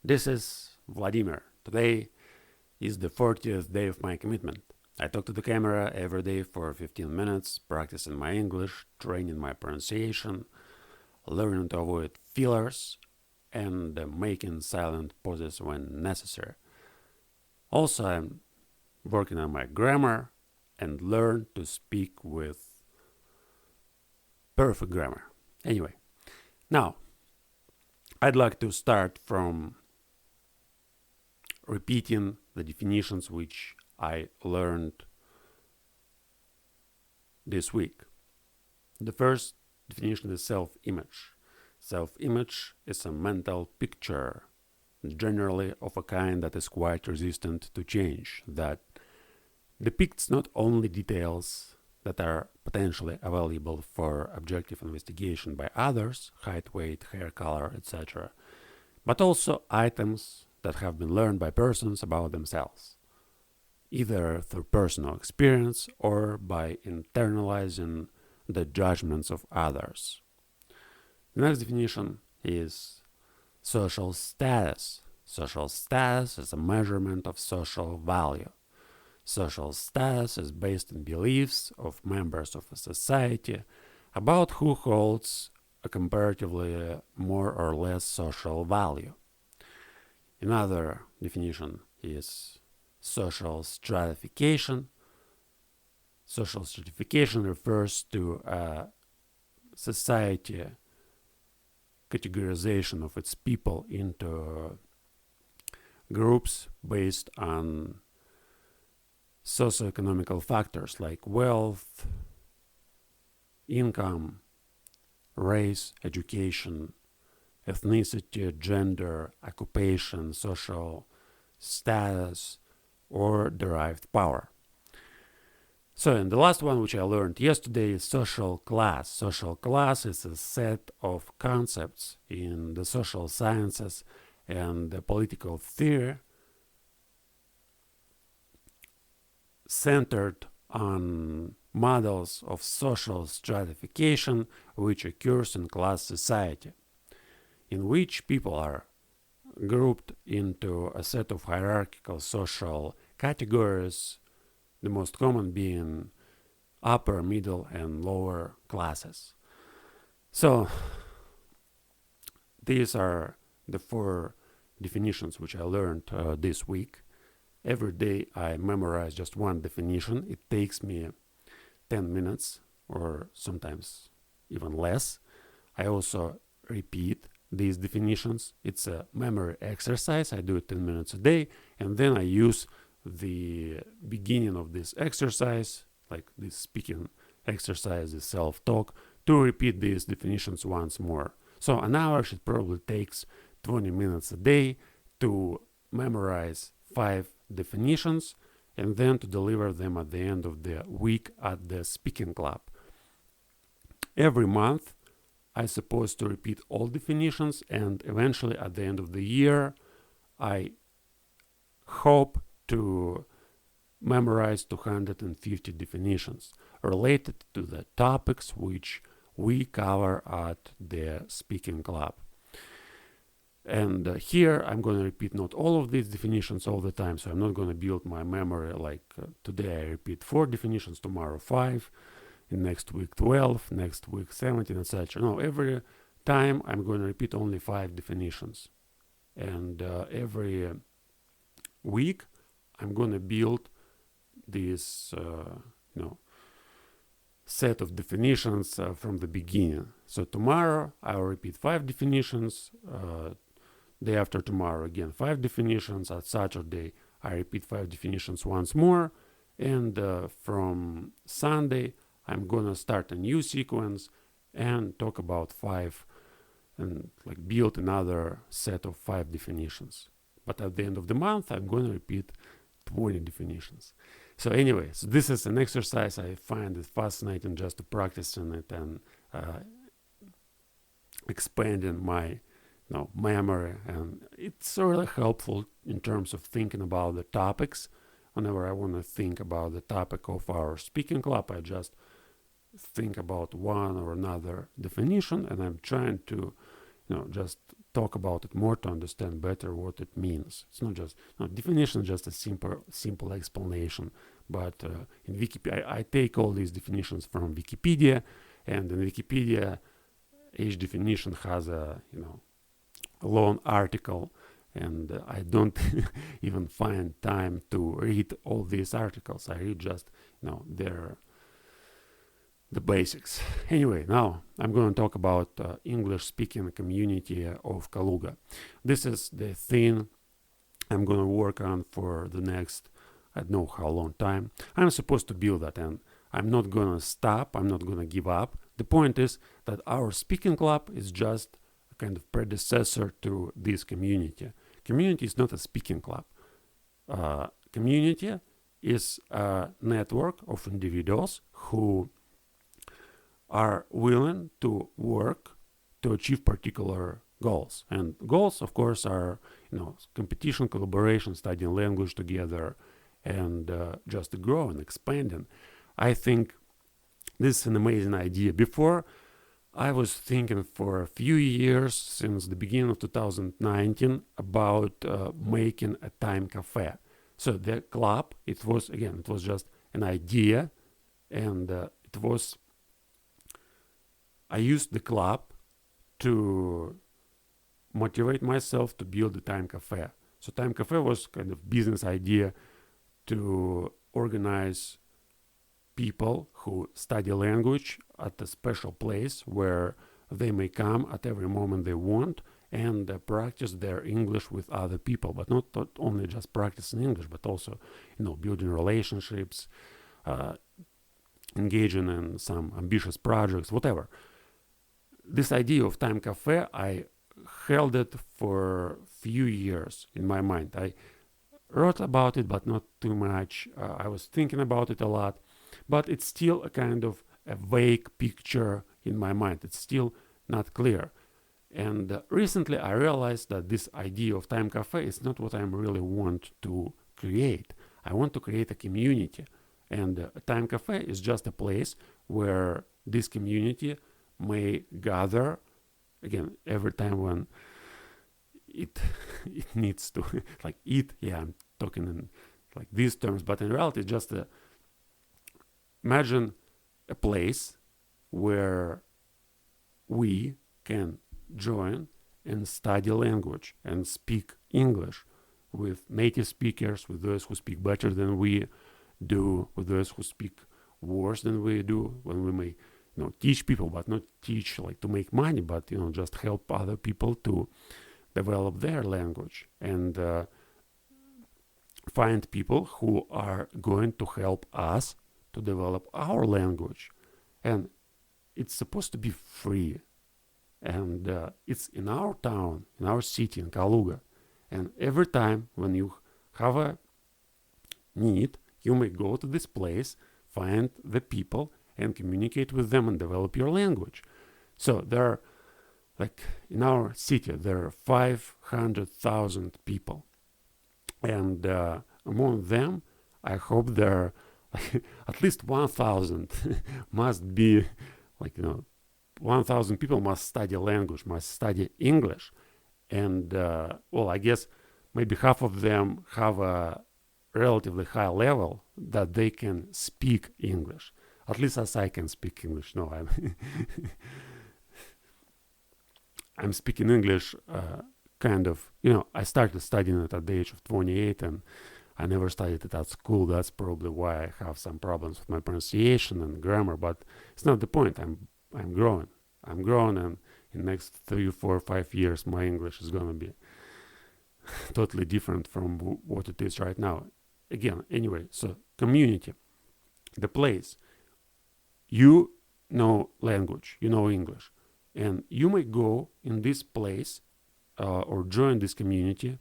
This is Vladimir. Today is the 40th day of my commitment. I talk to the camera every day for 15 minutes, practicing my English, training my pronunciation, learning to avoid fillers, and making silent pauses when necessary. Also, I'm working on my grammar and learn to speak with perfect grammar. Anyway, now I'd like to start from repeating the definitions which I learned this week. The first definition is self-image. Self-image is a mental picture, generally of a kind that is quite resistant to change, that depicts not only details that are potentially available for objective investigation by others, height, weight, hair color, etc., but also items that have been learned by persons about themselves, either through personal experience or by internalizing the judgments of others. The next definition is social status. Social status is a measurement of social value. Social status is based on beliefs of members of a society about who holds a comparatively more or less social value. Another definition is social stratification. Social stratification refers to a society categorization of its people into groups based on socioeconomical factors like wealth, income, race, education, ethnicity, gender, occupation, social status, or derived power. So, and the last one, which I learned yesterday, is social class. Social class is a set of concepts in the social sciences and the political theory centered on models of social stratification which occurs in class society, in which people are grouped into a set of hierarchical social categories, the most common being upper, middle, and lower classes. So, these are the four definitions which I learned this week. Every day I memorize just one definition. It takes me 10 minutes or sometimes even less. I also repeat these definitions. It's a memory exercise. I do it 10 minutes a day, and then I use the beginning of this exercise, like this speaking exercise, this self-talk, to repeat these definitions once more. So an hour should probably takes 20 minutes a day to memorize 5 definitions and then to deliver them at the end of the week at the speaking club. Every month I'm supposed to repeat all definitions, and eventually at the end of the year I hope to memorize 250 definitions related to the topics which we cover at the speaking club. And here I'm going to repeat not all of these definitions all the time, so I'm not going to build my memory like today I repeat 4 definitions, tomorrow 5, in next week 12, next week 17, etc. No, every time I'm going to repeat only 5 definitions. And every week I'm going to build this set of definitions from the beginning. So tomorrow I'll repeat 5 definitions, day after tomorrow again 5 definitions, at Saturday I repeat 5 definitions once more, and from Sunday I'm gonna start a new sequence and talk about 5 and like build another set of 5 definitions. But at the end of the month I'm gonna repeat 20 definitions. So anyway, so this is an exercise. I find it fascinating just to practice in it and expanding my memory, and it's really helpful in terms of thinking about the topics. Whenever I want to think about the topic of our speaking club, I just think about one or another definition, and I'm trying to just talk about it more to understand better what it means. It's not just definition, is just a simple explanation. But in Wikipedia, I take all these definitions from Wikipedia, and in Wikipedia, each definition has a long article, and I don't even find time to read all these articles. I read just the basics. Anyway, now I'm going to talk about English-speaking community of Kaluga. This is the thing I'm going to work on for the next, I don't know how long time. I'm supposed to build that, and I'm not going to stop. I'm not going to give up. The point is that our speaking club is just a kind of predecessor to this community. Community is not a speaking club. Community is a network of individuals who are willing to work to achieve particular goals. And goals, of course, are competition, collaboration, studying language together, and just grow and expanding. I think this is an amazing idea. Before, I was thinking for a few years, since the beginning of 2019, about making a time cafe. So the club, it was just an idea, and I used the club to motivate myself to build a time cafe. So time cafe was kind of business idea to organize people who study language at a special place where they may come at every moment they want and practice their English with other people, but not only just practicing English, but also building relationships, engaging in some ambitious projects, whatever. This idea of time cafe, I held it for a few years in my mind. I wrote about it, but not too much. I was thinking about it a lot, but it's still a kind of a vague picture in my mind. It's still not clear. And recently I realized that this idea of time cafe is not what I really want to create. I want to create a community. And a time cafe is just a place where this community may gather, again, every time when it needs to, like eat, I'm talking in like these terms, but in reality, just imagine a place where we can join and study language and speak English with native speakers, with those who speak better than we do, with those who speak worse than we do, when we may teach people, but not teach like to make money, but just help other people to develop their language, and find people who are going to help us to develop our language. And it's supposed to be free, and it's in our town, in our city, in Kaluga. And every time when you have a need, you may go to this place, find the people, and communicate with them and develop your language. So there are, like in our city, there are 500,000 people. And among them, I hope there are at least 1,000 must be, 1,000 people must study language, must study English. And, I guess maybe half of them have a relatively high level that they can speak English. At least as I can speak English. No, I'm speaking English kind of, I started studying it at the age of 28, and I never studied it at school. That's probably why I have some problems with my pronunciation and grammar, but it's not the point. I'm growing. I'm growing, and in the next 3, 4, 5 years, my English is going to be totally different from what it is right now. Again, anyway, so community, the place. You know language, you know English, and you may go in this place or join this community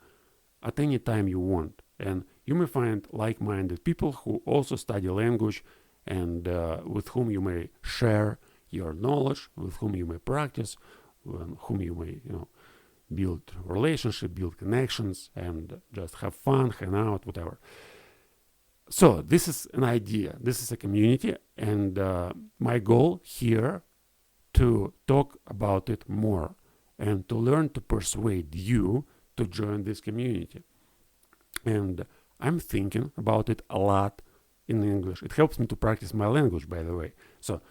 at any time you want. And you may find like-minded people who also study language, and with whom you may share your knowledge, with whom you may practice, with whom you may, build relationship, build connections, and just have fun, hang out, whatever. So this is an idea. This is a community, and my goal here to talk about it more and to learn to persuade you to join this community. And I'm thinking about it a lot in English. It helps me to practice my language, by the way. So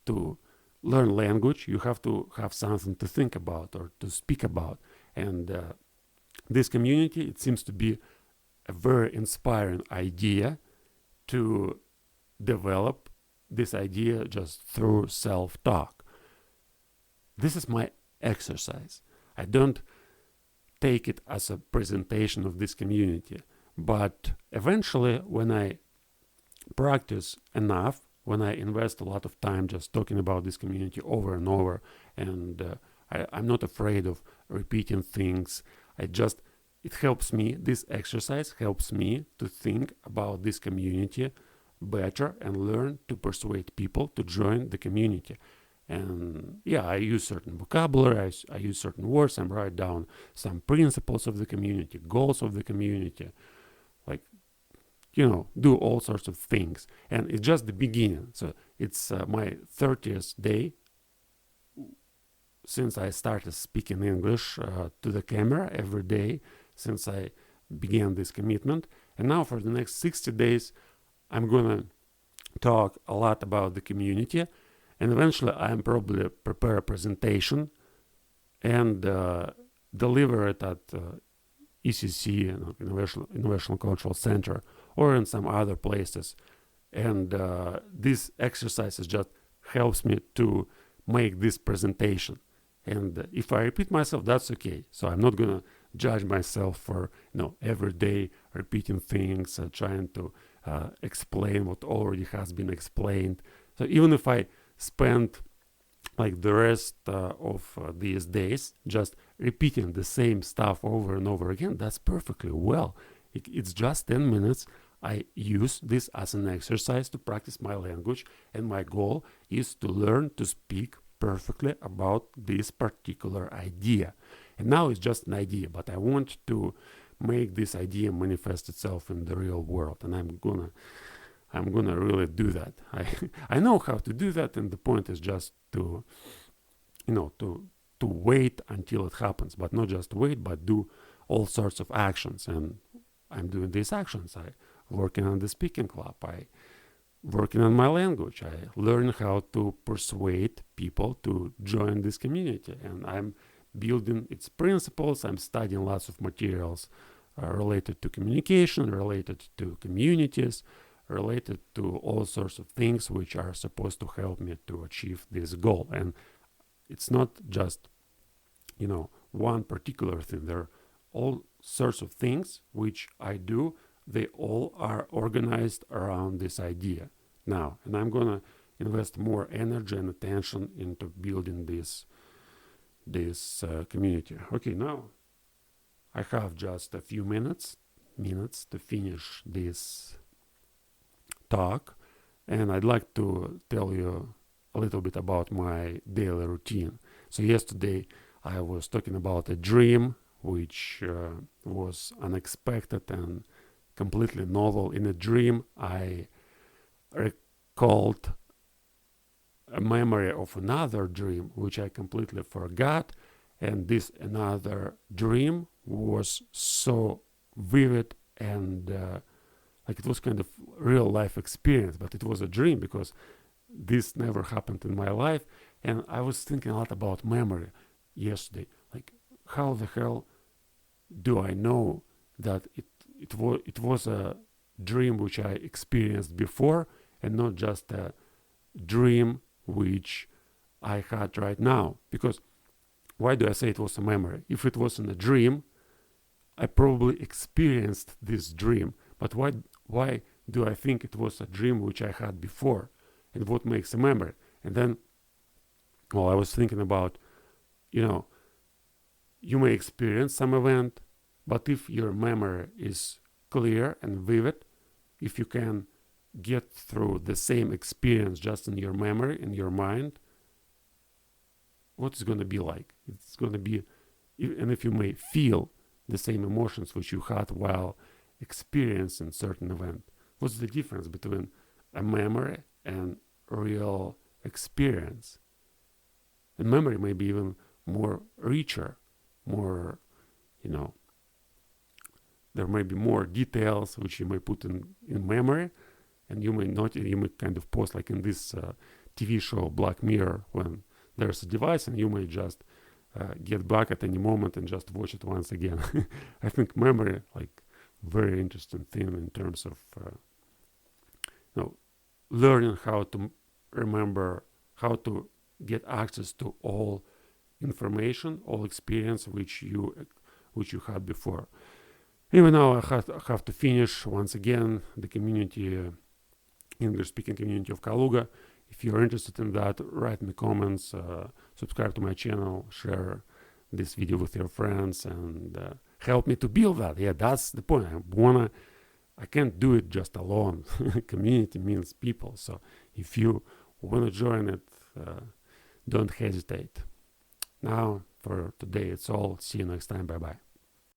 to learn language, you have to have something to think about or to speak about. And this community, it seems to be a very inspiring idea to develop this idea just through self-talk. This is my exercise. I don't take it as a presentation of this community, but eventually when I practice enough, when I invest a lot of time just talking about this community over and over, and I'm not afraid of repeating things, it helps me, this exercise helps me to think about this community better and learn to persuade people to join the community. And yeah, I use certain vocabulary, I use certain words, and write down some principles of the community, goals of the community, like, do all sorts of things. And it's just the beginning. So it's my 30th day since I started speaking English to the camera every day, since I began this commitment. And now for the next 60 days, I'm gonna talk a lot about the community, and eventually I'm probably prepare a presentation and deliver it at ECC, Innovation Cultural Center, or in some other places. And this exercise just helps me to make this presentation. And if I repeat myself, that's okay. So I'm not gonna judge myself for every day repeating things, trying to explain what already has been explained. So even if I spend like the rest of these days just repeating the same stuff over and over again, that's perfectly well. It's just 10 minutes. I use this as an exercise to practice my language, and my goal is to learn to speak perfectly about this particular idea. And now it's just an idea, but I want to make this idea manifest itself in the real world, and I'm gonna really do that. I know how to do that, and the point is just to wait until it happens, but not just wait, but do all sorts of actions. And I'm doing these actions. I working on the speaking club. I working on my language. I learn how to persuade people to join this community, and I'm building its principles. I'm studying lots of materials related to communication, related to communities, related to all sorts of things which are supposed to help me to achieve this goal. And it's not just one particular thing. There are all sorts of things which I do. They all are organized around this idea now, and I'm gonna invest more energy and attention into building this community. Okay, now I have just a few minutes to finish this talk, and I'd like to tell you a little bit about my daily routine. So yesterday I was talking about a dream which was unexpected and completely novel. In a dream, I recalled a memory of another dream which I completely forgot, and this another dream was so vivid and like it was kind of real life experience, but it was a dream because this never happened in my life. And I was thinking a lot about memory yesterday, like how the hell do I know that it was a dream which I experienced before and not just a dream which I had right now? Because why do I say it was a memory? If it wasn't a dream, I probably experienced this dream. But why do I think it was a dream which I had before? And what makes a memory? And then, I was thinking about, you may experience some event, but if your memory is clear and vivid, if you can get through the same experience just in your memory, in your mind, what is going to be like? It's going to be, and if you may feel the same emotions which you had while experiencing certain event, what's the difference between a memory and real experience? And memory may be even more richer, more, there may be more details which you may put in memory, and you may kind of post like in this TV show Black Mirror, when there's a device and you may just get back at any moment and just watch it once again. I think memory, like, very interesting thing in terms of learning how to remember, how to get access to all information, all experience which you had before. Even now, I have to finish once again the community, English-speaking community of Kaluga. If you're interested in that, write in the comments, subscribe to my channel, share this video with your friends, and help me to build that. Yeah, that's the point. I can't do it just alone. Community means people. So if you want to join it, don't hesitate. Now, for today, it's all. See you next time. Bye-bye.